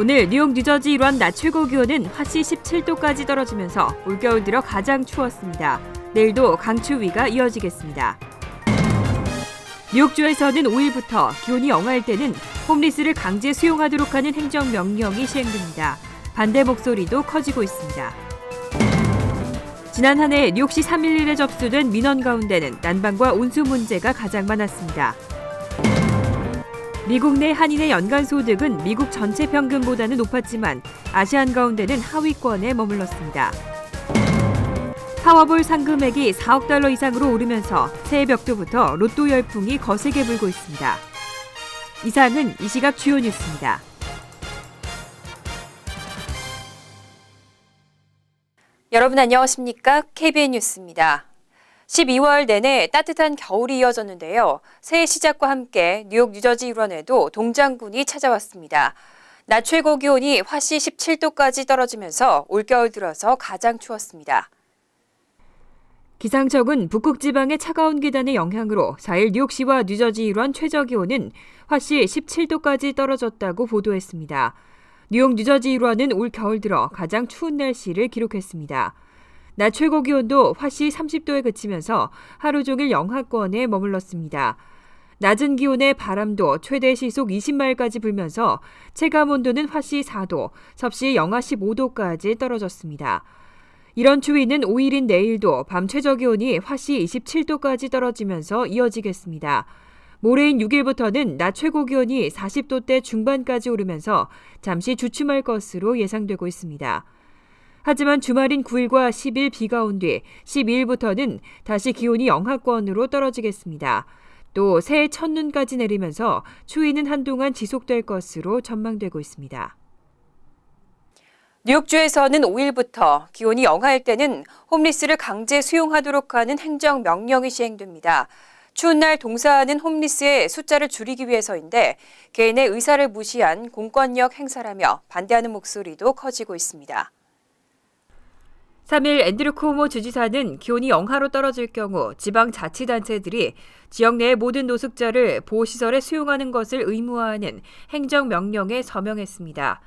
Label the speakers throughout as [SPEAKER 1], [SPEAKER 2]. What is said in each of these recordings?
[SPEAKER 1] 오늘 뉴욕, 뉴저지 일원 낮 최고 기온은 화씨 17도까지 떨어지면서 올겨울 들어 가장 추웠습니다. 내일도 강추위가 이어지겠습니다. 뉴욕주에서는 5일부터 기온이 영하일 때는 홈리스를 강제 수용하도록 하는 행정명령이 시행됩니다. 반대 목소리도 커지고 있습니다. 지난 한 해 뉴욕시 3.11에 접수된 민원 가운데는 난방과 온수 문제가 가장 많았습니다. 미국 내 한인의 연간 소득은 미국 전체 평균보다는 높았지만 아시안 가운데는 하위권에 머물렀습니다. 파워볼 상금액이 4억 달러 이상으로 오르면서 새해 벽두부터 로또 열풍이 거세게 불고 있습니다. 이상은 이 시각 주요 뉴스입니다.
[SPEAKER 2] 여러분 안녕하십니까? KBN 뉴스입니다. 12월 내내 따뜻한 겨울이 이어졌는데요. 새해 시작과 함께 뉴욕, 뉴저지 일원에도 동장군이 찾아왔습니다. 낮 최고 기온이 화씨 17도까지 떨어지면서 올겨울 들어서 가장 추웠습니다.
[SPEAKER 1] 기상청은 북극 지방의 차가운 기단의 영향으로 4일 뉴욕시와 뉴저지 일원 최저 기온은 화씨 17도까지 떨어졌다고 보도했습니다. 뉴욕, 뉴저지 일원은 올 겨울 들어 가장 추운 날씨를 기록했습니다. 낮 최고 기온도 화씨 30도에 그치면서 하루 종일 영하권에 머물렀습니다. 낮은 기온의 바람도 최대 시속 20마일까지 불면서 체감 온도는 화씨 4도, 섭씨 영하 15도까지 떨어졌습니다. 이런 추위는 5일인 내일도 밤 최저 기온이 화씨 27도까지 떨어지면서 이어지겠습니다. 모레인 6일부터는 낮 최고 기온이 40도대 중반까지 오르면서 잠시 주춤할 것으로 예상되고 있습니다. 하지만 주말인 9일과 10일 비가 온 뒤 12일부터는 다시 기온이 영하권으로 떨어지겠습니다. 또 새해 첫눈까지 내리면서 추위는 한동안 지속될 것으로 전망되고 있습니다.
[SPEAKER 2] 뉴욕주에서는 5일부터 기온이 영하일 때는 홈리스를 강제 수용하도록 하는 행정명령이 시행됩니다. 추운 날 동사하는 홈리스의 숫자를 줄이기 위해서인데 개인의 의사를 무시한 공권력 행사라며 반대하는 목소리도 커지고 있습니다.
[SPEAKER 1] 3일 앤드류 쿠오모 주지사는 기온이 영하로 떨어질 경우 지방자치단체들이 지역 내의 모든 노숙자를 보호시설에 수용하는 것을 의무화하는 행정명령에 서명했습니다.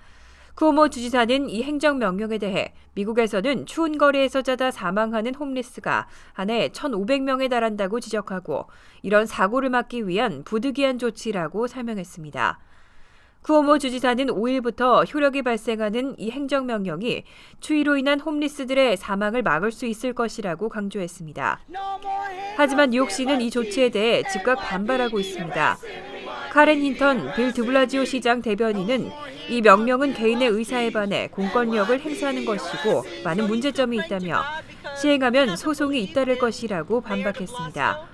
[SPEAKER 1] 쿠오모 주지사는 이 행정명령에 대해 미국에서는 추운 거리에서 자다 사망하는 홈리스가 한 해 1,500명에 달한다고 지적하고 이런 사고를 막기 위한 부득이한 조치라고 설명했습니다. 쿠오모 주지사는 5일부터 효력이 발생하는 이 행정명령이 추위로 인한 홈리스들의 사망을 막을 수 있을 것이라고 강조했습니다. 하지만 뉴욕시는 이 조치에 대해 즉각 반발하고 있습니다. 카렌 힌턴 빌 드블라지오 시장 대변인은 이 명령은 개인의 의사에 반해 공권력을 행사하는 것이고 많은 문제점이 있다며 시행하면 소송이 잇따를 것이라고 반박했습니다.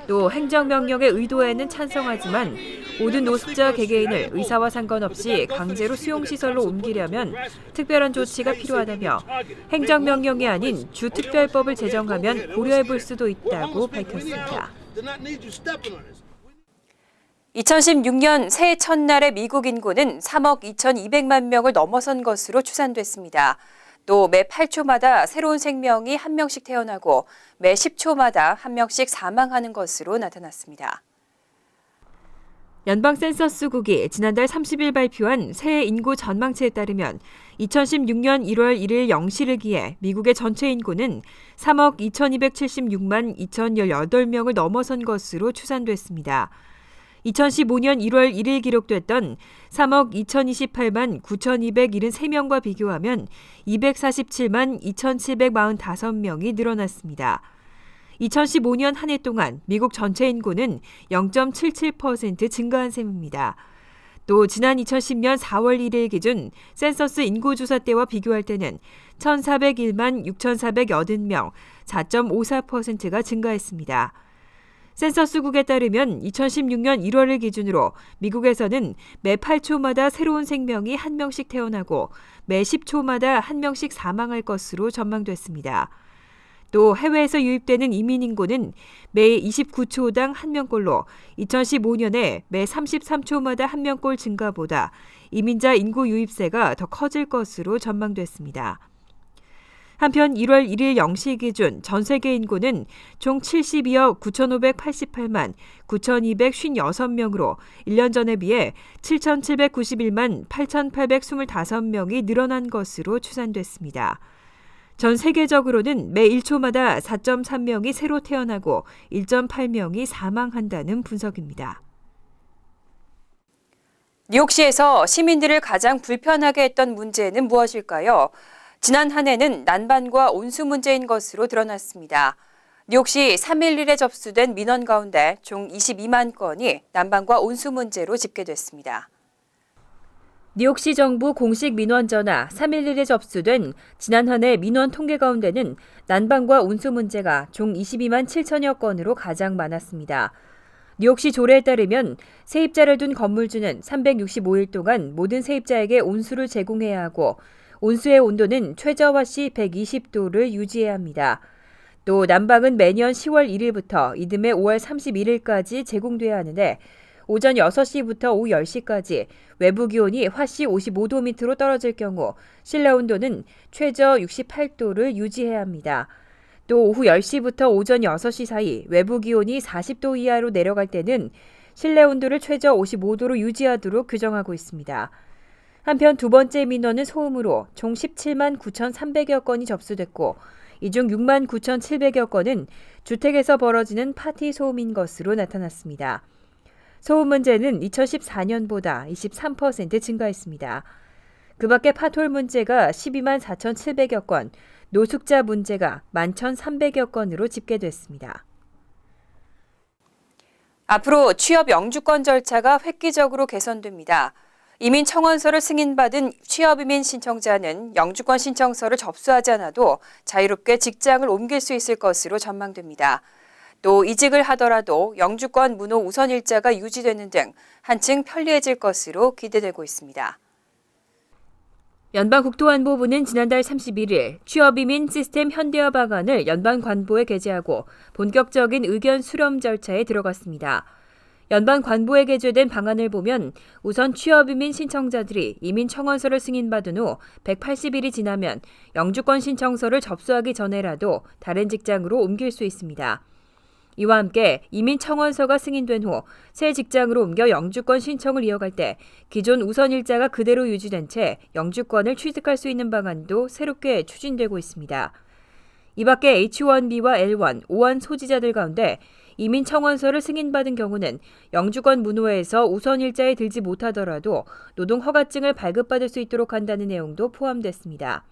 [SPEAKER 1] 또 행정명령의 의도에는 찬성하지만 모든 노숙자 개개인을 의사와 상관없이 강제로 수용시설로 옮기려면 특별한 조치가 필요하다며 행정명령이 아닌 주특별법을 제정하면 고려해볼 수도 있다고 밝혔습니다.
[SPEAKER 2] 2016년 새해 첫날의 미국 인구는 3억 2,200만 명을 넘어선 것으로 추산됐습니다. 또 매 8초마다 새로운 생명이 한 명씩 태어나고 매 10초마다 한 명씩 사망하는 것으로 나타났습니다.
[SPEAKER 1] 연방 센서스국이 지난달 30일 발표한 새해 인구 전망치에 따르면 2016년 1월 1일 0시를 기해 미국의 전체 인구는 3억 2,276만 2,018명을 넘어선 것으로 추산됐습니다. 2015년 1월 1일 기록됐던 3억 2,028만 9,273명과 비교하면 247만 2,745명이 늘어났습니다. 2015년 한 해 동안 미국 전체 인구는 0.77% 증가한 셈입니다. 또 지난 2010년 4월 1일 기준 센서스 인구조사 때와 비교할 때는 1,401만 6,480명, 4.54%가 증가했습니다. 센서스국에 따르면 2016년 1월을 기준으로 미국에서는 매 8초마다 새로운 생명이 한 명씩 태어나고 매 10초마다 한 명씩 사망할 것으로 전망됐습니다. 또 해외에서 유입되는 이민 인구는 매 29초당 한 명꼴로 2015년에 매 33초마다 한 명꼴 증가보다 이민자 인구 유입세가 더 커질 것으로 전망됐습니다. 한편 1월 1일 0시 기준 전 세계 인구는 총 72억 9,588만 9,256명으로 1년 전에 비해 7,791만 8,825명이 늘어난 것으로 추산됐습니다. 전 세계적으로는 매 1초마다 4.3명이 새로 태어나고 1.8명이 사망한다는 분석입니다.
[SPEAKER 2] 뉴욕시에서 시민들을 가장 불편하게 했던 문제는 무엇일까요? 지난 한 해는 난방과 온수 문제인 것으로 드러났습니다. 뉴욕시 3.11에 접수된 민원 가운데 총 22만 건이 난방과 온수 문제로 집계됐습니다.
[SPEAKER 1] 뉴욕시 정부 공식 민원 전화 3.11에 접수된 지난 한 해 민원 통계 가운데는 난방과 온수 문제가 총 22만 7천여 건으로 가장 많았습니다. 뉴욕시 조례에 따르면 세입자를 둔 건물주는 365일 동안 모든 세입자에게 온수를 제공해야 하고 온수의 온도는 최저화 시 120도를 유지해야 합니다. 또 난방은 매년 10월 1일부터 이듬해 5월 31일까지 제공돼야 하는데 오전 6시부터 오후 10시까지 외부 기온이 화씨 55도 밑으로 떨어질 경우 실내 온도는 최저 68도를 유지해야 합니다. 또 오후 10시부터 오전 6시 사이 외부 기온이 40도 이하로 내려갈 때는 실내 온도를 최저 55도로 유지하도록 규정하고 있습니다. 한편 두 번째 민원은 소음으로 총 17만 9,300여 건이 접수됐고 이 중 6만 9,700여 건은 주택에서 벌어지는 파티 소음인 것으로 나타났습니다. 소음 문제는 2014년보다 23% 증가했습니다. 그 밖에 파톨 문제가 12만 4,700여 건, 노숙자 문제가 11,300여 건으로 집계됐습니다.
[SPEAKER 2] 앞으로 취업 영주권 절차가 획기적으로 개선됩니다. 이민 청원서를 승인받은 취업이민 신청자는 영주권 신청서를 접수하지 않아도 자유롭게 직장을 옮길 수 있을 것으로 전망됩니다. 또 이직을 하더라도 영주권 문호 우선 일자가 유지되는 등 한층 편리해질 것으로 기대되고 있습니다.
[SPEAKER 1] 연방국토안보부는 지난달 31일 취업이민 시스템 현대화 방안을 연방관보에 게재하고 본격적인 의견 수렴 절차에 들어갔습니다. 연방관보에 게재된 방안을 보면 우선 취업이민 신청자들이 이민 청원서를 승인받은 후 180일이 지나면 영주권 신청서를 접수하기 전에라도 다른 직장으로 옮길 수 있습니다. 이와 함께 이민 청원서가 승인된 후 새 직장으로 옮겨 영주권 신청을 이어갈 때 기존 우선 일자가 그대로 유지된 채 영주권을 취득할 수 있는 방안도 새롭게 추진되고 있습니다. 이 밖에 H1B와 L1, O1 소지자들 가운데 이민 청원서를 승인받은 경우는 영주권 문호에서 우선 일자에 들지 못하더라도 노동 허가증을 발급받을 수 있도록 한다는 내용도 포함됐습니다.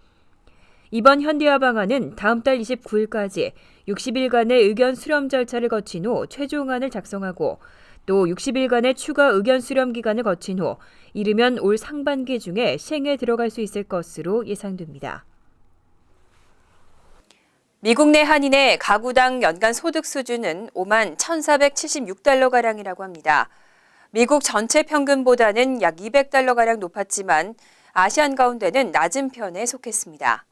[SPEAKER 1] 이번 현대화 방안은 다음 달 29일까지 60일간의 의견 수렴 절차를 거친 후 최종안을 작성하고 또 60일간의 추가 의견 수렴 기간을 거친 후 이르면 올 상반기 중에 시행에 들어갈 수 있을 것으로 예상됩니다.
[SPEAKER 2] 미국 내 한인의 가구당 연간 소득 수준은 5만 1,476달러가량이라고 합니다. 미국 전체 평균보다는 약 200달러가량 높았지만 아시안 가운데는 낮은 편에 속했습니다.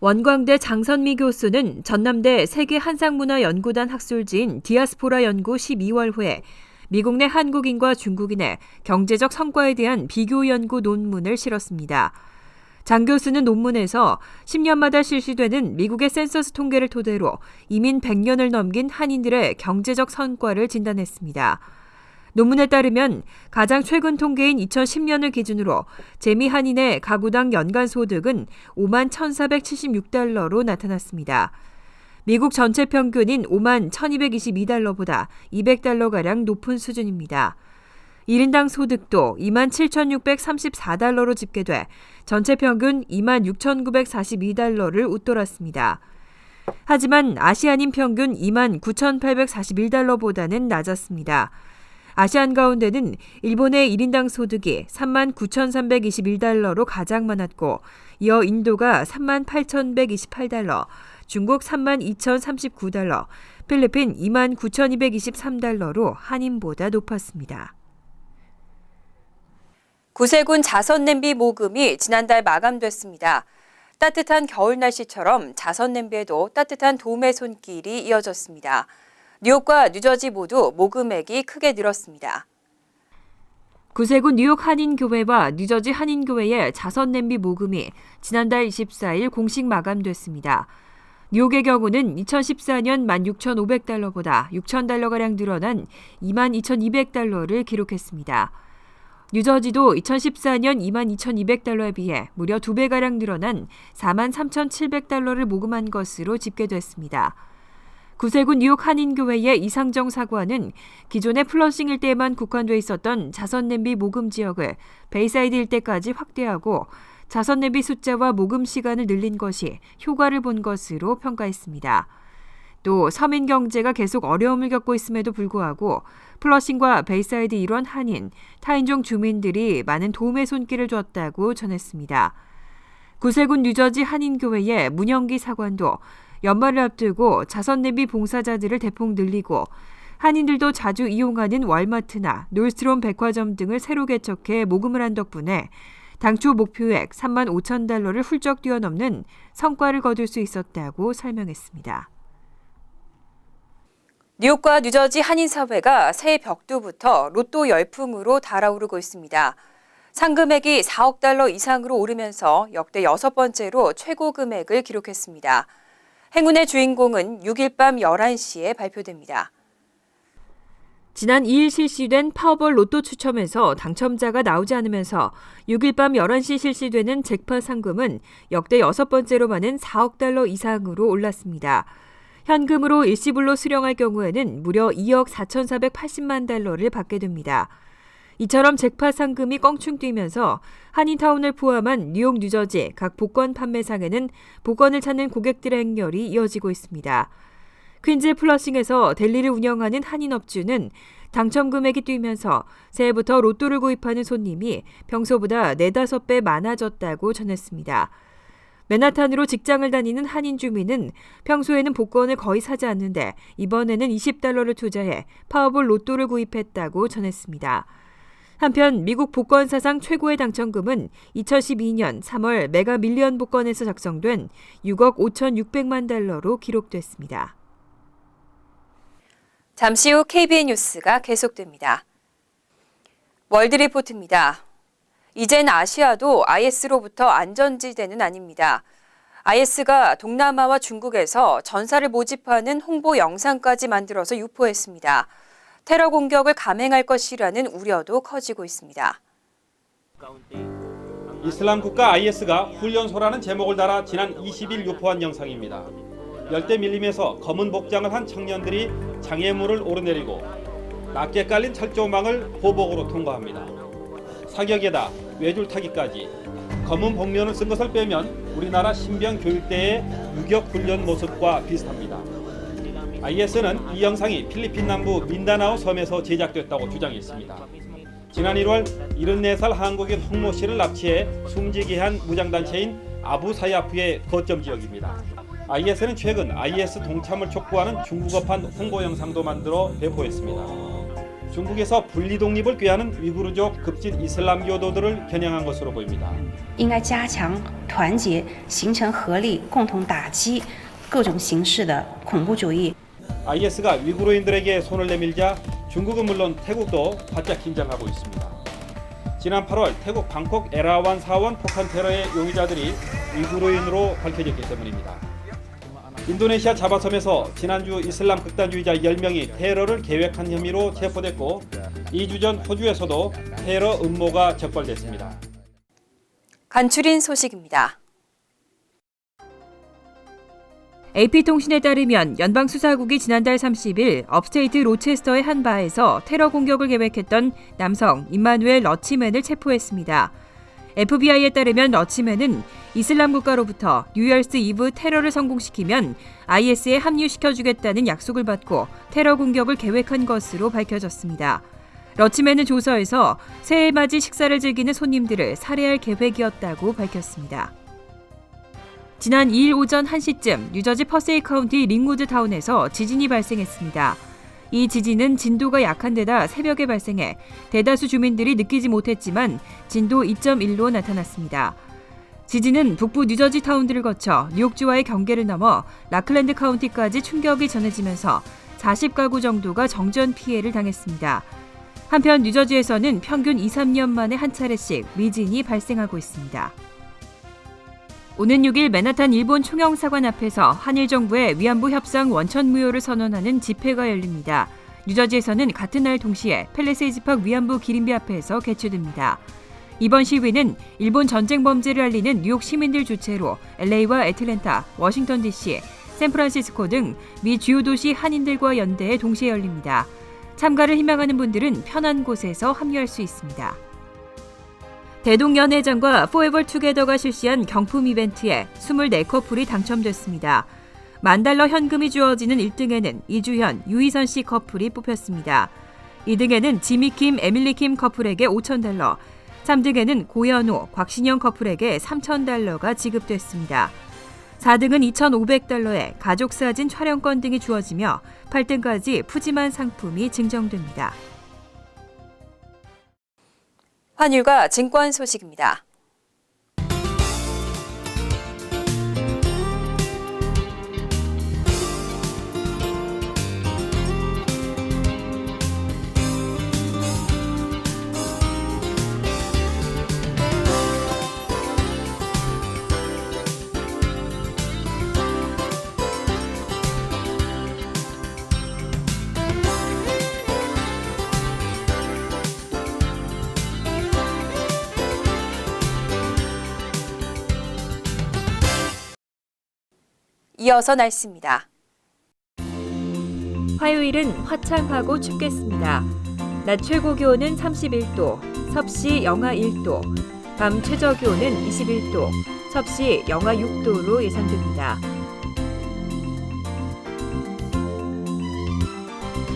[SPEAKER 1] 원광대 장선미 교수는 전남대 세계한상문화연구단 학술지인 디아스포라 연구 12월호에 미국 내 한국인과 중국인의 경제적 성과에 대한 비교 연구 논문을 실었습니다. 장 교수는 논문에서 10년마다 실시되는 미국의 센서스 통계를 토대로 이민 100년을 넘긴 한인들의 경제적 성과를 진단했습니다. 논문에 따르면 가장 최근 통계인 2010년을 기준으로 재미 한인의 가구당 연간 소득은 5만 1,476달러로 나타났습니다. 미국 전체 평균인 5만 1,222달러보다 200달러가량 높은 수준입니다. 1인당 소득도 2만 7,634달러로 집계돼 전체 평균 2만 6,942달러를 웃돌았습니다. 하지만 아시아인 평균 2만 9,841달러보다는 낮았습니다. 아시안 가운데는 일본의 1인당 소득이 3만 9,321달러로 가장 많았고 이어 인도가 3만 8,128달러, 중국 3만 2,039달러, 필리핀 2만 9,223달러로 한인보다 높았습니다.
[SPEAKER 2] 구세군 자선냄비 모금이 지난달 마감됐습니다. 따뜻한 겨울 날씨처럼 자선냄비에도 따뜻한 도움의 손길이 이어졌습니다. 뉴욕과 뉴저지 모두 모금액이 크게 늘었습니다.
[SPEAKER 1] 구세군 뉴욕 한인교회와 뉴저지 한인교회의 자선냄비 모금이 지난달 24일 공식 마감됐습니다. 뉴욕의 경우는 2014년 16,500달러보다 6,000달러가량 늘어난 22,200달러를 기록했습니다. 뉴저지도 2014년 22,200달러에 비해 무려 2배가량 늘어난 43,700달러를 모금한 것으로 집계됐습니다. 구세군 뉴욕 한인교회의 이상정 사관은 기존의 플러싱 일대에만 국한돼 있었던 자선냄비 모금 지역을 베이사이드 일대까지 확대하고 자선냄비 숫자와 모금 시간을 늘린 것이 효과를 본 것으로 평가했습니다. 또 서민 경제가 계속 어려움을 겪고 있음에도 불구하고 플러싱과 베이사이드 일원 한인, 타인종 주민들이 많은 도움의 손길을 줬다고 전했습니다. 구세군 뉴저지 한인교회의 문영기 사관도 연말을 앞두고 자선냄비 봉사자들을 대폭 늘리고 한인들도 자주 이용하는 월마트나 놀스트롬 백화점 등을 새로 개척해 모금을 한 덕분에 당초 목표액 35,000달러를 훌쩍 뛰어넘는 성과를 거둘 수 있었다고 설명했습니다.
[SPEAKER 2] 뉴욕과 뉴저지 한인사회가 새해 벽두부터 로또 열풍으로 달아오르고 있습니다. 상금액이 4억 달러 이상으로 오르면서 역대 6번째로 최고 금액을 기록했습니다. 행운의 주인공은 6일 밤 11시에 발표됩니다.
[SPEAKER 1] 지난 2일 실시된 파워볼 로또 추첨에서 당첨자가 나오지 않으면서 6일 밤 11시 실시되는 잭팟 상금은 역대 6번째로 많은 4억 달러 이상으로 올랐습니다. 현금으로 일시불로 수령할 경우에는 무려 2억 4,480만 달러를 받게 됩니다. 이처럼 잭팟 상금이 껑충 뛰면서 한인타운을 포함한 뉴욕, 뉴저지 각 복권 판매상에는 복권을 찾는 고객들의 행렬이 이어지고 있습니다. 퀸즈 플러싱에서 델리를 운영하는 한인업주는 당첨 금액이 뛰면서 새해부터 로또를 구입하는 손님이 평소보다 4-5배 많아졌다고 전했습니다. 맨하탄으로 직장을 다니는 한인 주민은 평소에는 복권을 거의 사지 않는데 이번에는 $20를 투자해 파워볼 로또를 구입했다고 전했습니다. 한편 미국 복권 사상 최고의 당첨금은 2012년 3월 메가 밀리언 복권에서 작성된 6억 5,600만 달러로 기록됐습니다.
[SPEAKER 2] 잠시 후 KBN 뉴스가 계속됩니다. 월드리포트입니다. 이젠 아시아도 IS로부터 안전지대는 아닙니다. IS가 동남아와 중국에서 전사를 모집하는 홍보 영상까지 만들어서 유포했습니다. 테러 공격을 감행할 것이라는 우려도 커지고 있습니다.
[SPEAKER 3] 이슬람 국가 IS가 훈련소라는 제목을 달아 지난 20일 유포한 영상입니다. 열대 밀림에서 검은 복장을 한 청년들이 장애물을 오르내리고 낮게 깔린 철조망을 보복으로 통과합니다. 사격에다 외줄 타기까지 검은 복면을 쓴 것을 빼면 우리나라 신병 교육대의 유격 훈련 모습과 비슷합니다. IS는 이 영상이 필리핀 남부 민다나오 섬에서 제작됐다고 주장했습니다. 지난 1월 74살 한국인 홍모 씨를 납치해 숨지게 한 무장단체인 아부사야프의 거점 지역입니다. IS는 최근 IS 동참을 촉구하는 중국어판 홍보 영상도 만들어 배포했습니다. 중국에서 분리독립을 꾀하는 위구르족 급진 이슬람교도들을 겨냥한 것으로 보입니다.
[SPEAKER 4] 应该加强团结，形成合力，共同打击各种形式的恐怖主义。
[SPEAKER 3] IS가 위구르인들에게 손을 내밀자 중국은 물론 태국도 바짝 긴장하고 있습니다. 지난 8월 태국 방콕 에라완 사원 폭탄 테러의 용의자들이 위구르인으로 밝혀졌기 때문입니다. 인도네시아 자바섬에서 지난주 이슬람 극단주의자 10명이 테러를 계획한 혐의로 체포됐고 2주 전 호주에서도 테러 음모가 적발됐습니다.
[SPEAKER 2] 간추린 소식입니다.
[SPEAKER 1] AP통신에 따르면 연방수사국이 지난달 30일 업스테이트 로체스터의 한 바에서 테러 공격을 계획했던 남성 임마누엘 러치맨을 체포했습니다. FBI에 따르면 러치맨은 이슬람 국가로부터 뉴이얼스 이브 테러를 성공시키면 IS에 합류시켜주겠다는 약속을 받고 테러 공격을 계획한 것으로 밝혀졌습니다. 러치맨은 조서에서 새해 맞이 식사를 즐기는 손님들을 살해할 계획이었다고 밝혔습니다. 지난 2일 오전 1시쯤 뉴저지 퍼세이 카운티 링우드 타운에서 지진이 발생했습니다. 이 지진은 진도가 약한 데다 새벽에 발생해 대다수 주민들이 느끼지 못했지만 진도 2.1로 나타났습니다. 지진은 북부 뉴저지 타운들을 거쳐 뉴욕주와의 경계를 넘어 라클랜드 카운티까지 충격이 전해지면서 40가구 정도가 정전 피해를 당했습니다. 한편 뉴저지에서는 평균 2, 3년 만에 한 차례씩 미진이 발생하고 있습니다. 오는 6일 맨하탄 일본 총영사관 앞에서 한일 정부의 위안부 협상 원천 무효를 선언하는 집회가 열립니다. 뉴저지에서는 같은 날 동시에 팰리세이드 파크 위안부 기림비 앞에서 개최됩니다. 이번 시위는 일본 전쟁 범죄를 알리는 뉴욕 시민들 주최로 LA와 애틀랜타, 워싱턴 DC, 샌프란시스코 등 미 주요 도시 한인들과 연대해 동시에 열립니다. 참가를 희망하는 분들은 편한 곳에서 합류할 수 있습니다. 대동연회장과 포에버 투게더가 실시한 경품 이벤트에 24커플이 당첨됐습니다. $10,000 현금이 주어지는 1등에는 이주현, 유희선 씨 커플이 뽑혔습니다. 2등에는 지미킴, 에밀리킴 커플에게 $5,000, 3등에는 고현우, 곽신영 커플에게 $3,000가 지급됐습니다. 4등은 $2,500에 가족사진 촬영권 등이 주어지며 8등까지 푸짐한 상품이 증정됩니다.
[SPEAKER 2] 환율과 증권 소식입니다. 이어서 날씨입니다.
[SPEAKER 1] 화요일은 화창하고 춥겠습니다. 낮 최고 기온은 31도, 섭씨 영하 1도, 밤 최저 기온은 21도, 섭씨 영하 6도로 예상됩니다.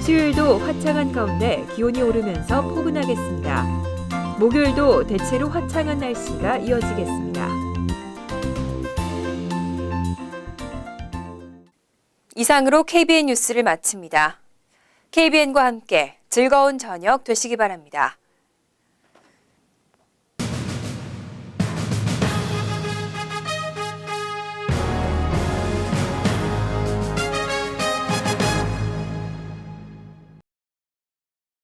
[SPEAKER 1] 수요일도 화창한 가운데 기온이 오르면서 포근하겠습니다. 목요일도 대체로 화창한 날씨가 이어지겠습니다.
[SPEAKER 2] 이상으로 KBN 뉴스를 마칩니다. KBN과 함께 즐거운 저녁 되시기 바랍니다.